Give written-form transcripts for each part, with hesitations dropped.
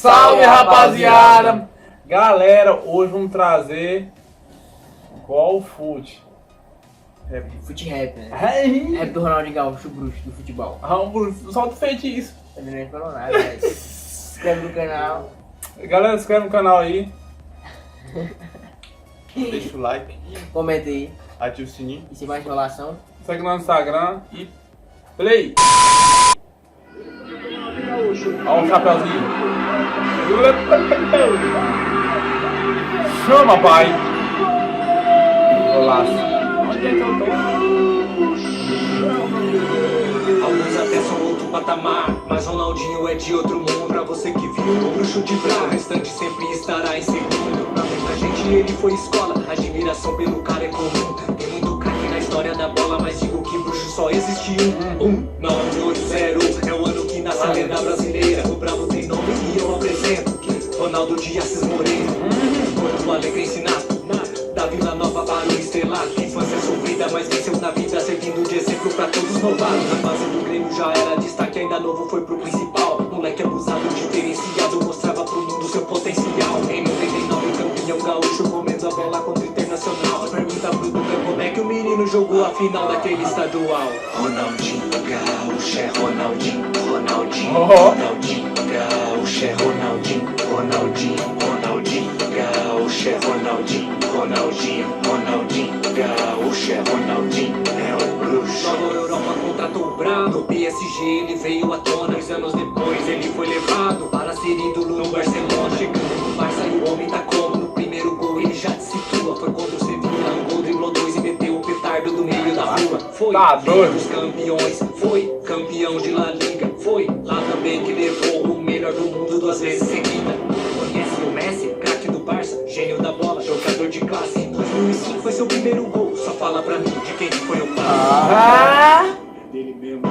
Salve, rapaziada! Galera, hoje vamos trazer qual fute? Fute rap, né? Rap Rap do Ronaldinho Gaúcho, o bruxo do futebol. Solta o feitiço. Também não falou nada, velho. Se inscreve no canal. Galera, se inscreve no canal aí. Deixa o like, Comenta aí. ativa o sininho. E se mais enrolação. Segue no Instagram e play! Olha o chapéuzinho. Chama, pai! Golaço. Onde é que eu tô? Alguns até são outro patamar, mas Ronaldinho é de outro mundo. Pra você que viu o bruxo de Bra, o restante sempre estará em segundo. Pra muita gente ele foi escola, admiração pelo cara é comum. Tem muito craque na história da bola, mas digo que bruxo só existe um. 980 é o ano que nasce a lenda brasileira. O bravo tem nome e eu apresento Ronaldo de Assis Moreira. Porto Alegre ensinado da Vila Nova para o estrelato. Infância sofrida, mas venceu na vida, servindo de exemplo pra todos novatos. Na base do Grêmio já era destaque, ainda novo foi pro principal. Moleque abusado, diferenciado, mostrava pro mundo seu potencial. Em 99, campeão gaúcho, comendo a bola contra o Internacional. Pergunta pro Duda como é que o menino jogou a final daquele estadual. Ronaldinho Gaúcho é Ronaldinho, Ronaldinho, Ronaldinho Gaúcho é Ronaldinho, Ronaldinho, Ronaldinho Gaúcho é Ronaldinho, Ronaldinho, Ronaldinho Gaúcho é Ronaldinho, é o bruxo. Logo a Europa contratou o Brabo, no PSG ele veio à tona. 2 anos depois ele foi levado para ser ídolo no Barcelona. Chegando no Barça e o homem tá como? No primeiro gol ele já se situa. Foi contra o Sevilla, um gol driblou 2 e meteu o petardo do meio da rua. Foi Liga dos Campeões, foi campeão de La Liga. Foi lá também que levou o melhor do mundo 2 vezes seguida. Conhece o Messi, craque do Barça, gênio da bola, jogador de classe. 2005 foi seu primeiro gol, só fala pra mim de quem foi o passe. Dele mesmo.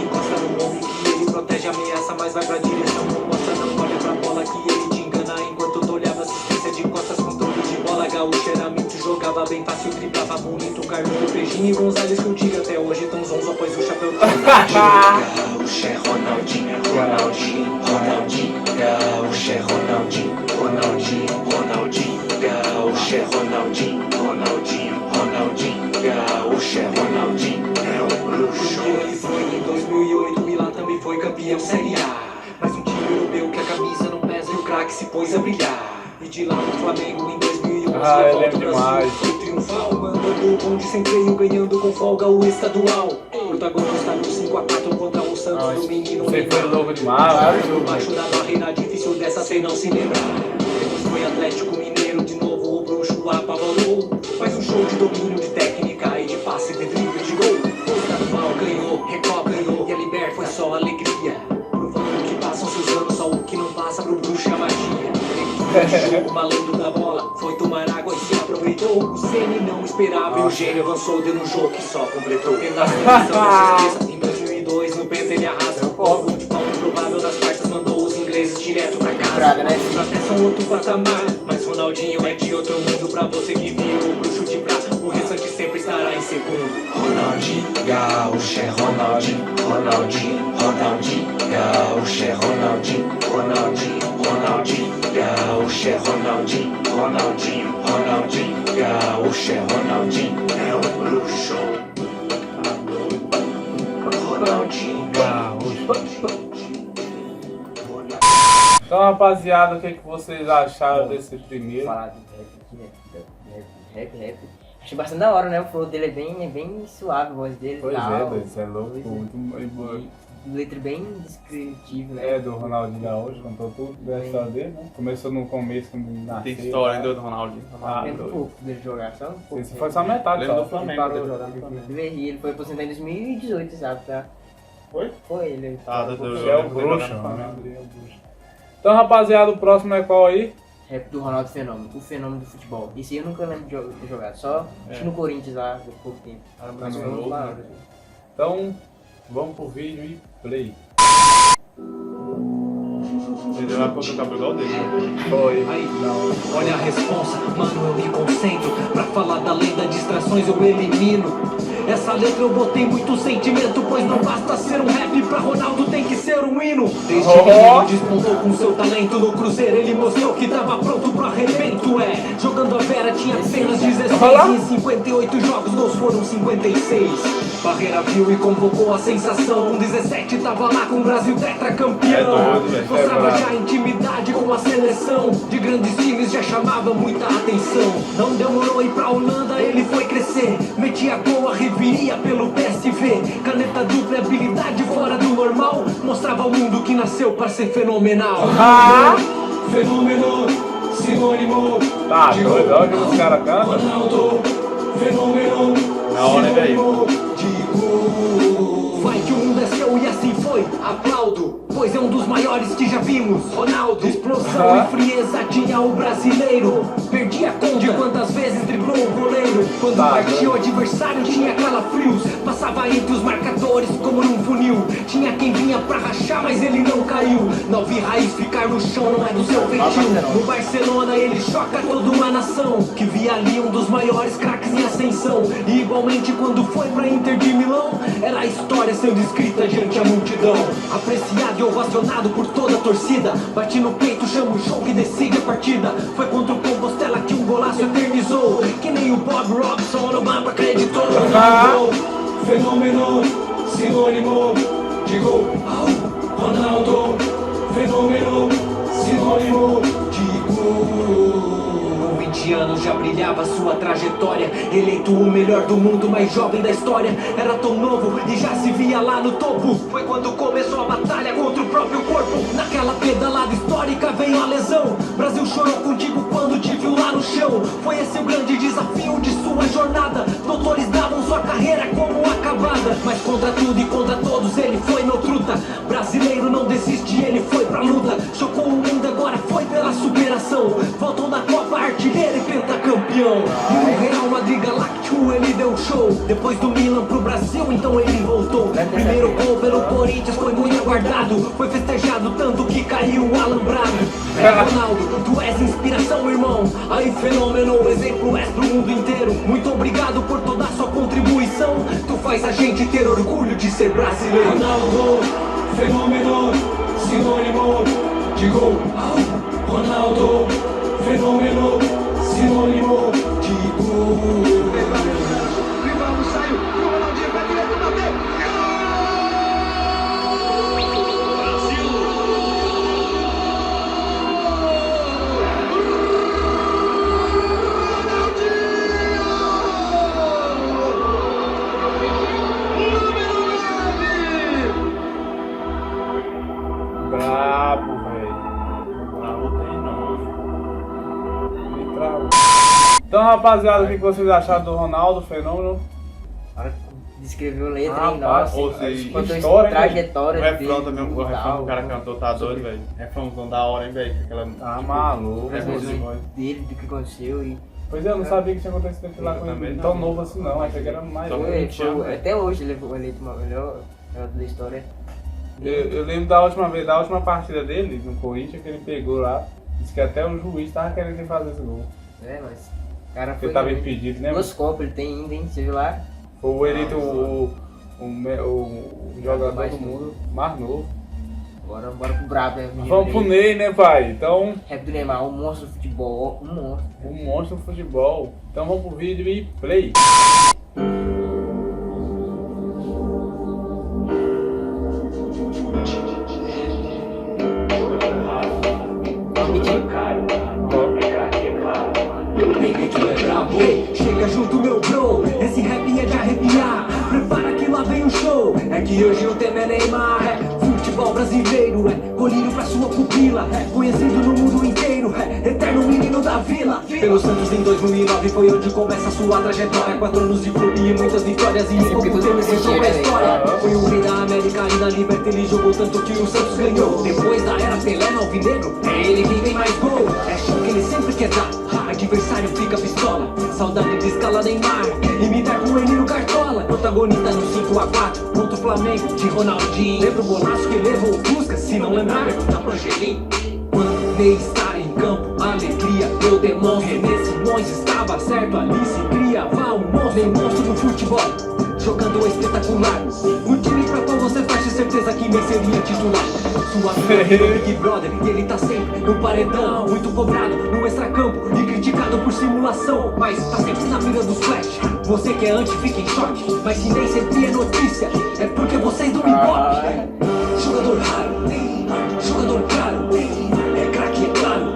Encosta no homem que ele protege, ameaça, mas vai pra direção. Não mostra, não olha pra bola que ele te engana. Enquanto tu olhava assistência de costas, controle de bola. Gaúcho era mito, jogava bem fácil, driblava bonito. Carlos, Beijinho e Gonzalez que eu digo até hoje tão zonzo após o chapéu. Gaúcho é Ronaldinho, Ronaldinho, Ronaldinho. Gaúcho é Ronaldinho, Ronaldinho, Ronaldinho. Gaúcho é Ronaldinho, Ronaldinho, Ronaldinho. Gaúcho é Ronaldinho, é o bruxo. Ele foi em 2008 e lá também foi campeão Série A. Mas um time europeu que a camisa não pesa e o craque se pôs a brilhar. E de lá no Flamengo em 2011 eu lembro demais. foi triunfal, mandando o bonde sem freio, ganhando com folga o estadual. Protagonista no 5x4 contra o Santos, do menino Você foi louco demais, embaixo da barreira, difícil dessa sem não se lembrar. Depois foi Atlético Mineiro, de novo o bruxo apavorou. Faz um show de domínio, de técnica e de passe, de drible, de gol. O estadual ganhou, Recopa ganhou e a Liber foi só alegria. Provando que passam seus anos, só o que não passa pro bruxo é magia. O malandro da bola foi tomar água e se aproveitou. O Ceni não esperava e o gênio avançou, deu no jogo que só completou. Pela seleção não se esqueça, em 2002 no Penta ele arrasa. O gol de falta improvável das quartas mandou os ingleses direto pra casa. Praga, né? Até são outro patamar, mas Ronaldinho é de outro mundo. Pra você que viu o bruxo de Bra, o restante sempre estará em segundo. Ronaldinho Gaúcho é Ronaldinho, Ronaldinho, Ronaldinho. Gaúcho é Ronaldinho, Ronaldinho, Ronaldinho. Gaúcho é Ronaldinho, Ronaldinho, Ronaldinho. Gaúcho é Ronaldinho, é o bruxo. Ronaldinho Gaúcho. Então, rapaziada, o que vocês acharam desse primeiro? Falar de rap aqui, né? Rap. Achei bastante da hora, né? O flow dele é bem suave, a voz dele e Pois tal. é, doido, isso é louco, muito bom. Letra bem descritiva, né? É, do Ronaldinho Gaúcho, contou tudo da história dele, né? Começou no começo, quando nasceu. Tem história ainda do Ronaldinho. Lembra um pouco dele jogar, só um pouco. Esse foi só metade, Lembra só. do Flamengo, Ele parou dele de jogar jogar. no Flamengo. Ele foi aposentado em 2018, sabe? Tá? Foi? Foi ele. Ah, do Ele é o do- bruxo, do- né? Ele é o bruxo. Então, rapaziada, o próximo é qual aí? Rap do Ronaldo Fenômeno, o fenômeno do futebol. Esse eu nunca lembro de ter jogado, só acho que no Corinthians lá, há pouco tempo. Mas foi muito da hora. Então, vamos pro vídeo e play. Ele vai pôr o cabelo igual dele. Foi. Aí, olha a responsa, mano, eu me concentro. Pra falar da lei das distrações eu elimino. Essa letra eu botei muito sentimento, pois não basta ser um rap, pra Ronaldo tem que ser um hino. Desde que ele despontou com seu talento no Cruzeiro, ele mostrou que tava pronto pro arrebento. Jogando a Vera tinha apenas 16 e em 58 jogos gols foram 56. Barreira viu e convocou a sensação. Com 17 tava lá com o Brasil tetracampeão. Mostrava já intimidade com a seleção. De grandes times já chamava muita atenção. Não demorou ir pra Holanda, ele foi crescer. Metia gol, arreviria pelo PSV. Caneta dupla, habilidade fora do normal. Mostrava ao mundo que nasceu pra ser fenomenal. Fenômeno, sinônimo. Tá doido, olha que os caras cantam. Ronaldo, fenômeno, Na hora, né, velho? vai que o mundo é seu e assim foi, aplaudo, pois é um dos maiores que já vimos. Ronaldo, explosão e frieza tinha o brasileiro. Perdia a conta de quantas vezes driblou o goleiro. Quando partia o adversário tinha calafrios. Passava entre os marcadores como num funil. Tinha quem vinha pra rachar, mas ele não caiu. Não vi raiz ficar no chão, não é do seu feitio. No Barcelona ele choca toda uma nação, que via ali um dos maiores craques em ascensão. E igualmente quando foi pra Inter de Milão, era a história sendo escrita diante a multidão. Apreciado e ovacionado por toda a torcida. Bate no peito, chama o jogo e decide a partida. Foi contra o Compostela que um golaço eternizou. Que nem o Bob Robson no mapa acreditou. Fenômeno, sinônimo de gol. Ronaldo, fenômeno, sinônimo de gol. 20 anos já brilhava sua trajetória. Eleito o melhor do mundo, mais jovem da história. Era tão novo e já se via lá no topo. Foi quando começou a batalha contra o próprio corpo. Naquela pedalada histórica veio a lesão. Brasil chorou contigo quando te viu lá no chão. Foi esse o grande desafio de sua jornada. Doutores davam sua carreira como acabada. Mas contra tudo e contra todos ele foi no truta. Brasileiro não desiste, ele foi pra luta. Chocou o mundo, agora foi pela superação. Voltou na Copa, artilheiro e pentacampeão. E no Real Madrid Galáctico ele deu show. Depois do Milan pro Brasil, então ele voltou. Primeiro gol pelo Corinthians foi muito aguardado. Foi festejado tanto que caiu o alambrado. Ronaldo, tu és inspiração, irmão. Aí fenômeno, exemplo és pro mundo inteiro. Muito obrigado por toda a sua contribuição. Tu faz a gente ter orgulho de ser brasileiro. Ronaldo, fenômeno, sinônimo de gol. Ronaldo, fenômeno, sinônimo de gol. Rivaldo saiu, o Ronaldinho vai direto bater. Brabo, velho. Bravo tem não. Então, rapaziada, o que vocês acharam do Ronaldo, fenômeno? Descreveu letra em Rapaz, nossa. ou seja, Contou história, hein, trajetória O refrão dele, também, o refrão que o cara cantou tá doido, velho. Refrãozão da hora, hein, velho. Aquela... Tá maluco, É as bom razões demais. dele, do que aconteceu e Pois é, eu não sabia que tinha acontecido aquilo lá Eu com ele. também Tão não. novo assim não, achei que era mais Então, novo. foi, até hoje ele foi eleito o melhor jogador da história. Eu lembro da última partida dele, no Corinthians, que ele pegou lá, disse que até o juiz tava querendo que ele fazer esse gol. Mas o cara Porque foi. tava impedido, né? Duas copas ele tem ainda, hein? Você viu lá? Foi eleito o jogador do mundo mais novo. Bora pro brabo, né? Vamos pro Ney, né, pai? Então, Rap do Neymar, um monstro do futebol, um monstro. um monstro do futebol. Então vamos pro vídeo e play. Chega junto, meu bro, esse rap é de arrepiar. Prepara que lá vem o show. É que hoje o tema é Neymar. Futebol brasileiro, colírio pra sua pupila. Conhecido no mundo inteiro, eterno menino da vila. Pelo Santos em 2009 foi onde começa sua trajetória. 4 anos de clube e muitas vitórias. E em pouco tempo esse jogo é história. Foi o rei da América e da Liberta. Ele jogou tanto que o Santos ganhou. Depois da era Pelé no alvinegro, é ele quem tem mais gol. É show que ele sempre quer dar. Adversário fica pistola. Saudade de escala Neymar. Imitar com ele no Cartola. Protagonista no 5x4 contra o Flamengo de Ronaldinho. Lembra o golaço que levou o Fusca? Se não lembrar, pergunta pro Angelim. Quando Ney está em campo, alegria eu demonstro. René Simões estava certo, ali se criava um monstro. Ney monstro no futebol. jogando espetacular. O time pra qual você torce, certeza que nem seria titular. Sua vida é Big Brother e ele tá sempre no paredão. Muito cobrado no extracampo e criticado por simulação, mas tá sempre na mira dos flash. Você que é anti fica em choque, mas se nem sempre é notícia, é porque vocês não importam. Jogador raro, jogador caro, é craque, é claro.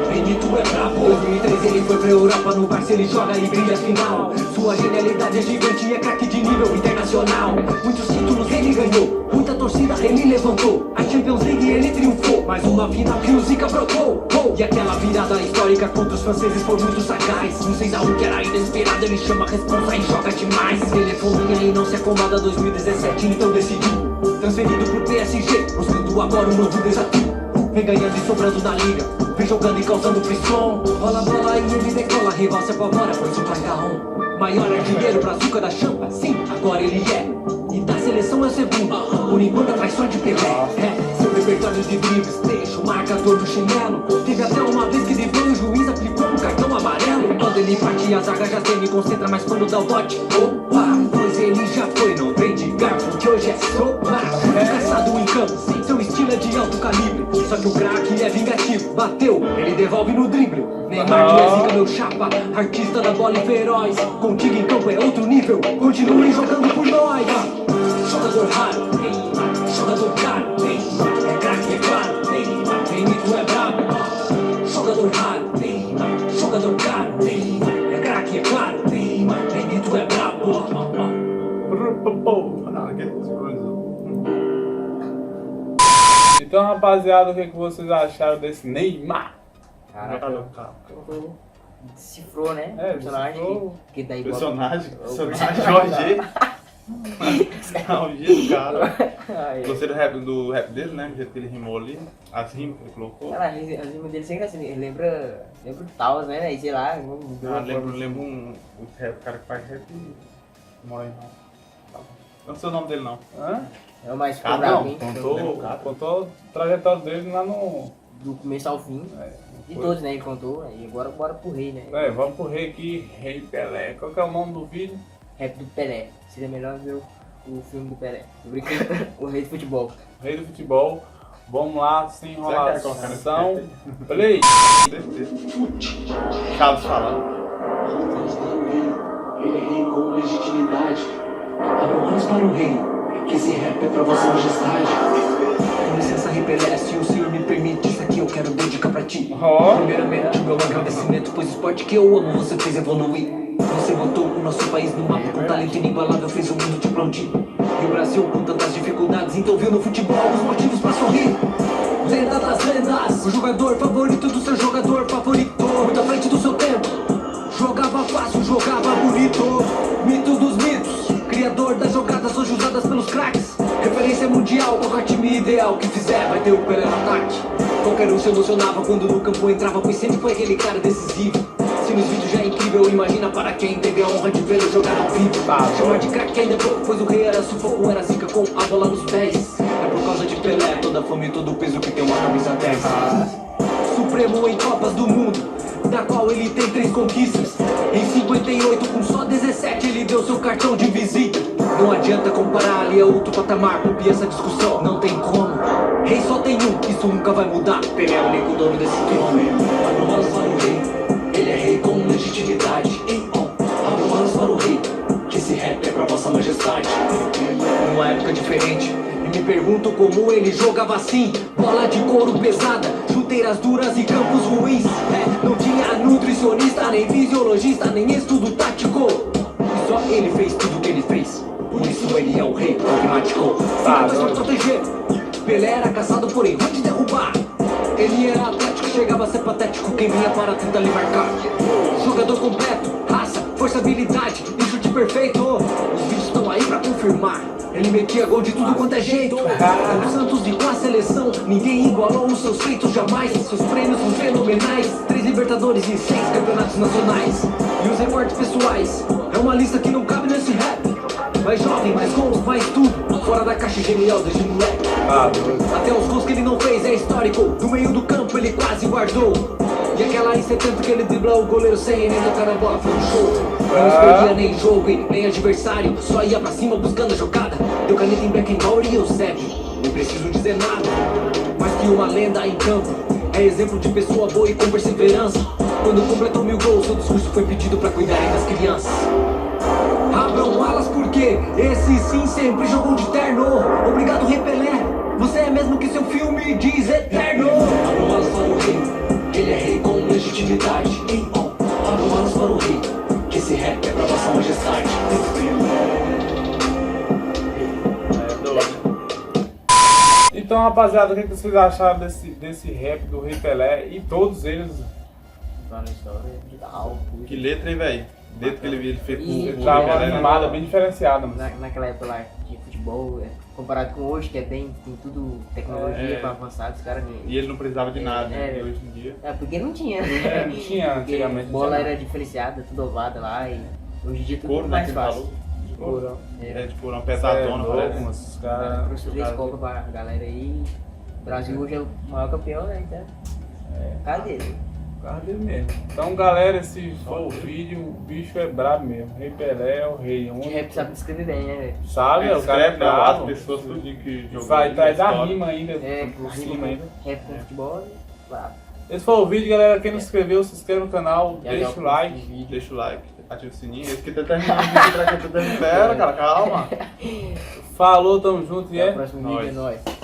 Benito é brabo. 2003 ele foi pra Europa, no Barça ele joga e brilha final. Sua genialidade é gigante e é craque de nível internacional. Muitos títulos ele ganhou, muita torcida ele levantou. A Champions League ele triunfou, mais uma final que o Zica brocou. E aquela virada histórica contra os franceses foi muito sagaz. Um 6-1 que era inesperado, ele chama a responsa e joga demais. Ele é fominha e não se acomoda. 2017 então decidiu, transferido pro PSG, buscando agora um novo desafio. Vem ganhando e sobrando na liga, vem jogando e causando frisson. Rola a bola e ele decola, rival se apavora, pois o pai tá on. Maior artilheiro brazuca da champa, sim, agora ele é. E da seleção é o segundo, por enquanto atrás só de Pelé. É, seu repertório de dribles deixa o marcador do chinelo. Teve até uma vez que driblou e o juiz aplicou um cartão amarelo. Quando ele parte a zaga já se concentra, mas quando dá o bote, opa, pois ele já foi, não vem de garfo que hoje é sopa. Caçado em campo, seu estilo é de alto calibre. Só que o craque é vingativo, bateu, ele devolve no drible. Neymar que é zica, meu chapa, artista da bola e feroz. Contigo em campo é outro nível, continue jogando por nós. Jogador raro, jogador caro, é craque, é claro, Benito é brabo. Jogador raro, jogador caro, é craque, é claro, Benito é brabo. Então, rapaziada, o que vocês acharam desse Neymar? Caraca, decifrou, né? É, Personagem decifrou. que daí Personagem Jorge. Não, o dia do cara. Gostei do rap dele, né? Do jeito que ele rimou ali. As rimas que ele colocou. Cara, as rimas dele sempre assim, ele lembra o Taos, né? E sei lá, Lembro um cara que faz rap e mora em Roma. Não sei o nome dele não. Hã? é o mais Cada cobrado, um. hein? Contou a trajetória dele lá no... Do começo ao fim. De todos, né? Ele contou. E agora bora pro rei, né? Vamos pro rei aqui, Rei Pelé. Qual que é o nome do vídeo? Rap do Pelé. Seria melhor ver o filme do Pelé. Eu brinquei o rei do futebol. Rei do futebol. Vamos lá, sem enrolação. Play! Carlos falando. Ele é rei com legitimidade. Abra olhos para o rei, que esse rap é pra vossa majestade. Com licença, Rei Pelé, se o senhor me permite, isso aqui eu quero dedicar pra ti. Primeiramente, o meu agradecimento, pois o esporte que eu amo você fez evoluir. Você botou o nosso país no mapa com talento inigualável, fez o mundo te aplaudir. E o Brasil com tantas dificuldades, então viu no futebol os motivos pra sorrir. Lenda das lendas, o jogador favorito do seu jogador favorito, muito à frente do seu tempo. Jogava fácil, jogava bonito. Mito dos mitos, criador das jogadas hoje usadas pelos craques. Referência mundial, qualquer time ideal que fizer vai ter o Pelé no ataque. Qualquer um se emocionava quando no campo entrava, pois sempre foi aquele cara decisivo. Se nos vídeos já é incrível, imagina para quem teve a honra de vê-lo jogar ao vivo. Chamar de craque ainda é pouco, pois o rei era sufoco, era zica com a bola nos pés. É por causa de Pelé, toda a fome e todo o peso que tem uma camisa 10. Supremo em Copas do Mundo, da qual ele tem 3 conquistas. Em 58, com só 17, ele deu seu cartão de visita. Não adianta comparar, ali é outro patamar, copia essa discussão, não tem como. Rei só tem um, isso nunca vai mudar. Pelé é o único dono desse trono. Abra olhos para o rei, ele é rei com legitimidade. Abra olhos para o rei, que esse rap é pra vossa majestade. Numa época diferente, e me pergunto como ele jogava assim. Bola de couro pesada, chuteiras duras e campos ruins. Não tinha nutricionista, nem fisiologista, nem estudo tático. E só ele fez tudo o que ele fez. Por isso ele é o rei pragmático. Mas pra proteger, Pelé era caçado, porém ruim de derrubar. Ele era atlético, chegava a ser patético quem vinha para tentar lhe marcar. Jogador completo, raça, força, habilidade e chute perfeito. Os vídeos estão aí pra confirmar. Ele metia gol de tudo quanto é jeito. O Santos de com a seleção, ninguém igualou os seus feitos jamais. Seus prêmios são fenomenais, 3 Libertadores e 6 campeonatos nacionais. E os recortes pessoais, é uma lista que não cabe nesse rap. Mais jovem, mais gols, mais tudo, fora da caixa genial desde moleque. Até os gols que ele não fez é histórico, no meio do campo ele quase guardou. E aquela mais, é tanto que ele dribla o goleiro sem nem tocar na bola, foi um show. Não nos perdia nem jogo e nem adversário, só ia pra cima buscando a jogada. Deu caneta em Beckenbauer e Eusébio, nem preciso dizer nada. Mais que uma lenda em campo, é exemplo de pessoa boa e com perseverança. Quando completou 1000 gols, seu discurso foi pedido pra cuidarem das crianças. Abram alas porque esse sim sempre jogou de terno. Obrigado, Rei Pelé, você é mesmo que seu filme diz eterno. Abram alas para o rei, ele é rei com legitimidade. Abram alas para o rei, que esse rap é pra vossa majestade. Então, rapaziada, o que vocês acharam desse rap do Rei Pelé e todos eles? Tá na história de algo. Que letra, hein, velho? Desde que ele fez E- com o Tava Pelé, né? animada, bem diferenciada, mano. Naquela época lá de futebol, comparado com hoje, que tem tudo tecnologia pra avançar, os caras. E ele não precisava de nada, né? É. E hoje em dia. É, porque não tinha. É, não tinha Porque antigamente. bola não tinha era diferenciada, tudo ovada lá e hoje em dia tudo Couro, né? mais Que ele fácil. falou. De couro. É, tipo, uma É, pesadona, louco, parece. mas os Cara, caras. trouxe 3 copas pra galera aí. O Brasil hoje é o maior campeão, né? Então, cadê? Carro dele mesmo. Então, galera, se for o vídeo, o bicho é brabo mesmo. Rei Pelé é o rei. O rap sabe escrever bem, né, velho? Sabe? O cara é Escreve as brabo. pessoas tudo que jogou. Vai atrás da história. rima ainda. É, por rima cima ainda. rap com futebol, claro. Esse foi o vídeo, galera. Quem não se inscreveu, se inscreve no canal, E aí, deixa o ó, like. vídeo. Deixa o like, ativa o sininho. Esse que tá terminando o vídeo pra quem tá terminando. Pera, cara, calma. Falou, tamo junto e Até é. o próximo vídeo, é Nóis. nóis.